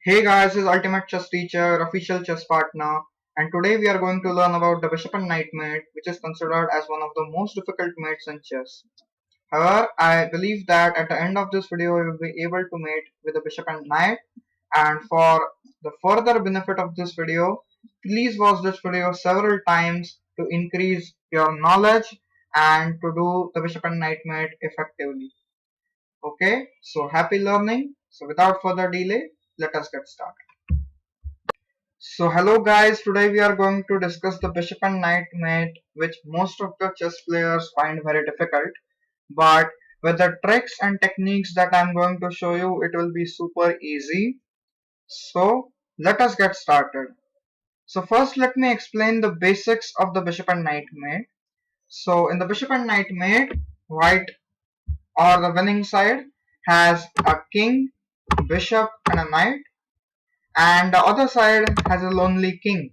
Hey guys, this is Ultimate Chess Teacher, official chess partner, and today we are going to learn about the bishop and knight mate, which is considered as one of the most difficult mates in chess. However, I believe that at the end of this video you will be able to mate with the bishop and knight, and for the further benefit of this video, please watch this video several times to increase your knowledge and to do the bishop and knight mate effectively. Okay, so happy learning. So without further delay, let us get started. So hello guys, today we are going to discuss the bishop and knight mate, which most of the chess players find very difficult, but with the tricks and techniques that I am going to show you, it will be super easy. So let us get started. So first let me explain the basics of the bishop and knight mate. So in the bishop and knight mate, white or the winning side has a king, bishop and a knight, and the other side has a lonely king.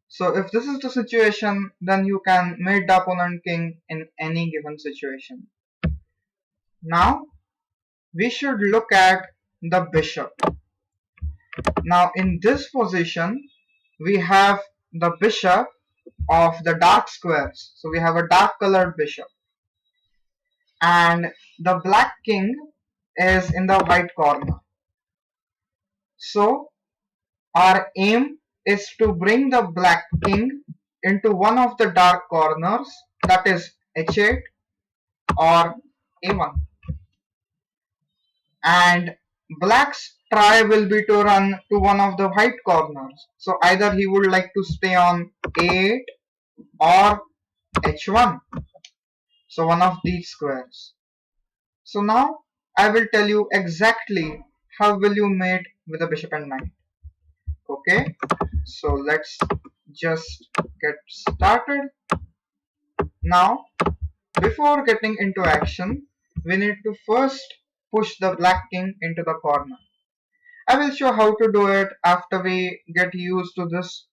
So if this is the situation, then you can mate the opponent king in any given situation. Now we should look at the bishop. Now in this position we have the bishop of the dark squares. So we have a dark colored bishop, and the black king is in the white corner. So our aim is to bring the black king into one of the dark corners, that is h8 or a1, and black's try will be to run to one of the white corners. So either he would like to stay on a8 or h1, so one of these squares. So now I will tell you exactly how will you mate with the bishop and knight. Okay, so let's just get started. Now before getting into action, we need to first push the black king into the corner. I will show how to do it after we get used to this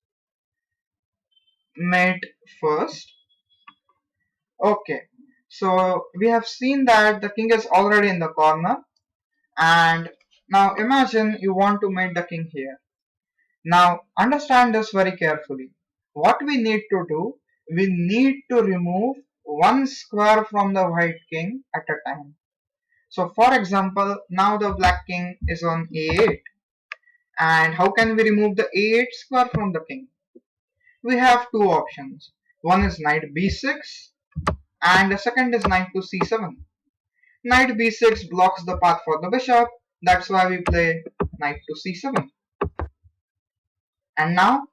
mate first. Okay, so we have seen that the king is already in the corner, and now imagine you want to mate the king here. Now understand this very carefully. What we need to do, we need to remove one square from the white king at a time. So for example, now the black king is on a8, and how can we remove the a8 square from the king? We have two options. One is knight b6 and the second is knight to c7. Knight b6 blocks the path for the bishop, that's why we play knight to c7. And now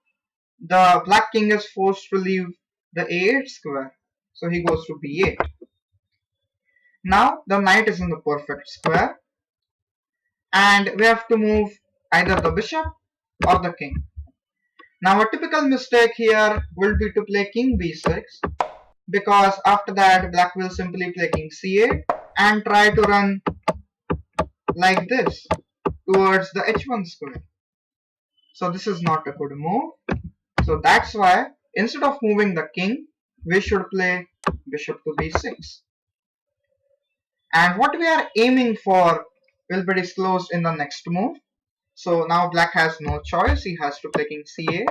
the black king is forced to leave the a8 square, so he goes to b8. Now the knight is in the perfect square, and we have to move either the bishop or the king. Now a typical mistake here will be to play king b6, because after that black will simply play king c8 and try to run like this towards the h1 square. So this is not a good move. So that's why instead of moving the king, we should play bishop to b6. And what we are aiming for will be disclosed in the next move. So now black has no choice, he has to play king c8.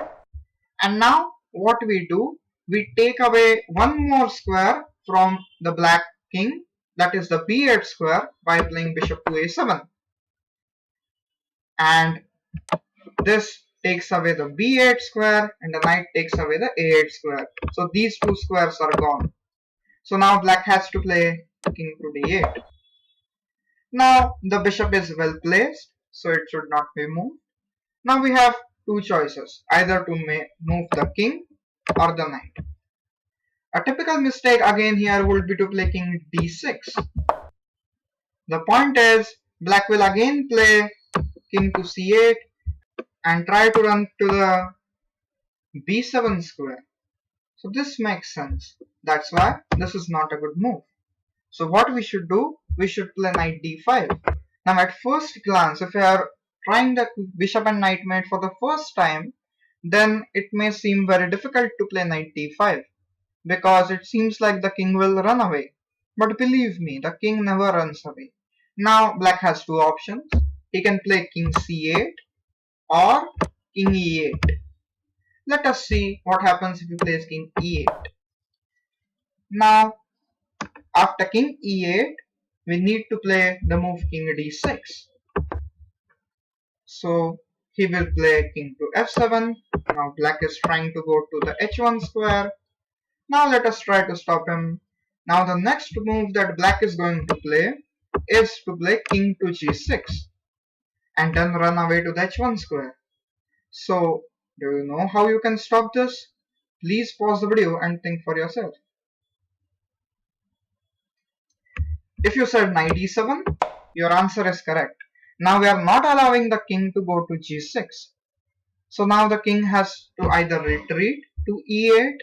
And now what we do, we take away one more square from the black king, that is the b8 square, by playing bishop to a7. And this takes away the b8 square and the knight takes away the a8 square. So these two squares are gone. So now black has to play king to d8. Now the bishop is well placed, so it should not be moved. Now we have two choices, either to move the king or the knight. A typical mistake again here would be to play king d6. The point is, black will again play king to c8 and try to run to the b7 square. So this makes sense. That's why this is not a good move. So what we should do, we should play knight d5. Now at first glance, if you are trying the bishop and knight mate for the first time, then it may seem very difficult to play knight d5, because it seems like the king will run away. But believe me, the king never runs away. Now black has two options. he can play king c8 or king e8. Let us see what happens if he plays king e8. Now, after king e8, we need to play the move king d6. So he will play king to f7. Now black is trying to go to the h1 square. Now let us try to stop him. Now the next move that black is going to play is to play king to g6 and then run away to the h1 square. So do you know how you can stop this? Please pause the video and think for yourself. If you said knight e7, your answer is correct. Now we are not allowing the king to go to g6. So now the king has to either retreat to e8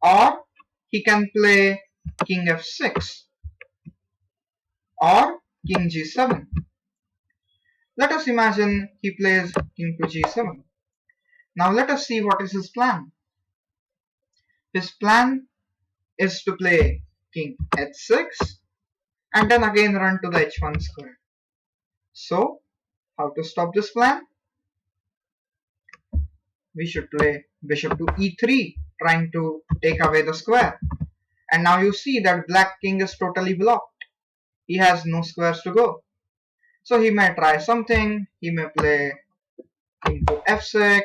or he can play king f6 or king g7. Let us imagine he plays king to g7. Now let us see what is his plan. His plan is to play king h6 and then again run to the h1 square. So how to stop this plan? We should play bishop to e3, trying to take away the square. And now you see that black king is totally blocked. He has no squares to go. So he may try something. He may play king to f6.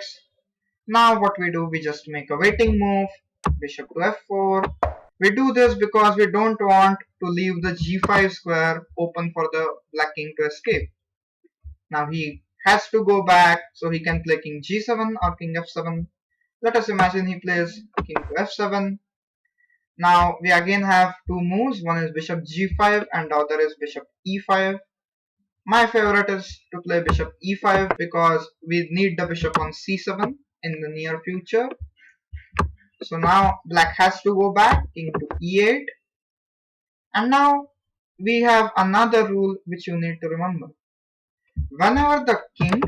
Now what we do, we just make a waiting move, bishop to f4. We do this because we don't want to leave the g5 square open for the black king to escape. Now he has to go back, so he can play king g7 or king f7. Let us imagine he plays king to f7. Now we again have two moves. One is bishop g5 and the other is bishop e5. My favorite is to play bishop e5 because we need the bishop on c7 in the near future. So now black has to go back, king to e8. And now we have another rule which you need to remember. Whenever the king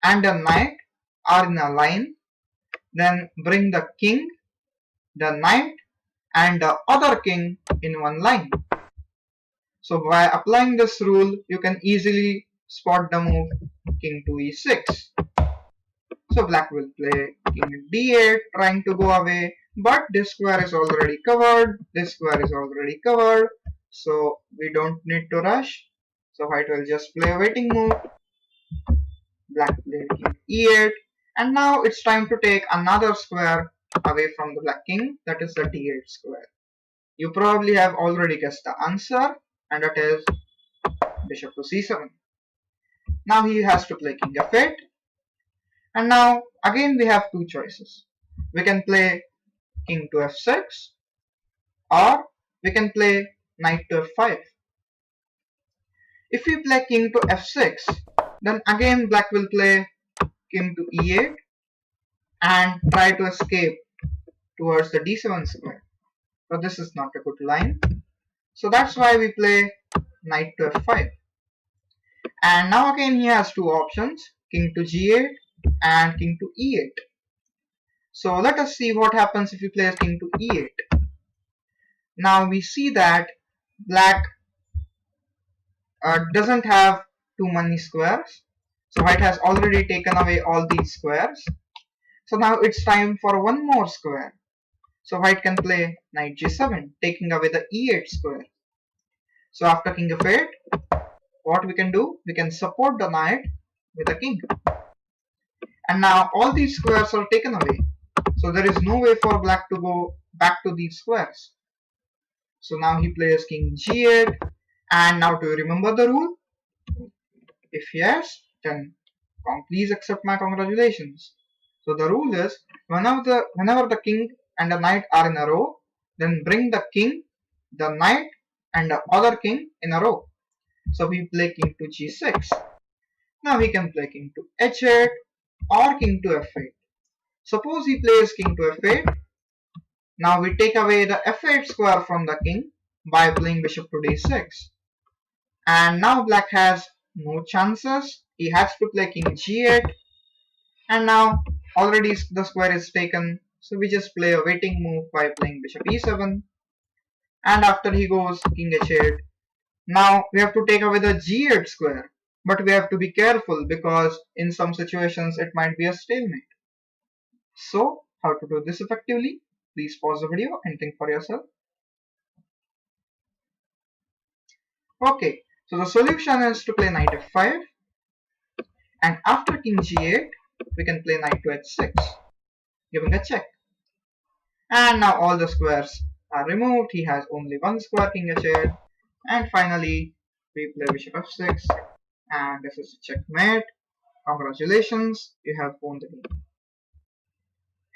and the knight are in a line, then bring the king, the knight and the other king in one line. So by applying this rule, you can easily spot the move king to e6. So black will play king d8, trying to go away, but this square is already covered, this square is already covered, so we don't need to rush. So white will just play a waiting move. Black played king e8, and now it's time to take another square away from the black king, that is the d8 square. You probably have already guessed the answer, and that is bishop to c7. Now he has to play king f8, and now again we have two choices. We can play king to f6 or we can play knight to f5. If we play king to f6, then again black will play king to e8 and try to escape towards the d7 square. So this is not a good line. So that's why we play knight to f5. And now again he has two options, king to g8 and king to e8. So let us see what happens if we play king to e8. Now we see that black doesn't have too many squares. So white has already taken away all these squares. So now it's time for one more square. So white can play knight g7, taking away the e8 square. So after king f8, what we can do? We can support the knight with a king. And now all these squares are taken away. So there is no way for black to go back to these squares. So now he plays king g8. And now do you remember the rule? If yes, then please accept my congratulations. So the rule is whenever the king and the knight are in a row, then bring the king, the knight and the other king in a row. So we play king to g6. Now he can play king to h8 or king to f8. Suppose he plays king to f8. Now we take away the f8 square from the king by playing bishop to d6. And now black has no chances. He has to play king g8. And now already the square is taken. So we just play a waiting move by playing bishop e7. And after he goes king h8. Now we have to take away the g8 square. But we have to be careful because in some situations it might be a stalemate. So, how to do this effectively? Please pause the video and think for yourself. Okay, so the solution is to play knight f5, and after king g8, we can play knight to h6, giving a check. And now all the squares are removed. He has only one square, king h8. And finally, we play bishop f6, and this is checkmate. Congratulations, you have won the game.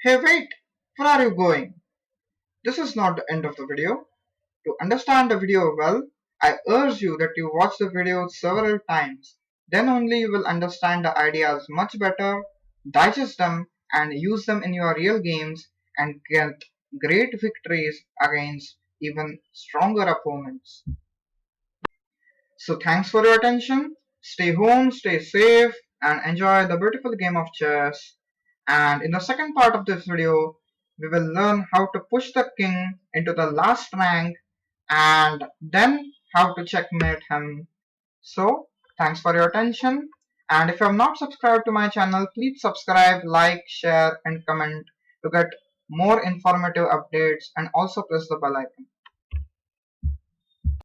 Hey wait, where are you going? This is not the end of the video. To understand the video well, I urge you that you watch the video several times. Then only you will understand the ideas much better, digest them, and use them in your real games and get great victories against even stronger opponents. So thanks for your attention. Stay home, stay safe, and enjoy the beautiful game of chess. And in the second part of this video, we will learn how to push the king into the last rank and then how to checkmate him. So thanks for your attention. And if you have not subscribed to my channel, please subscribe, like, share, and comment to get more informative updates, and also press the bell icon.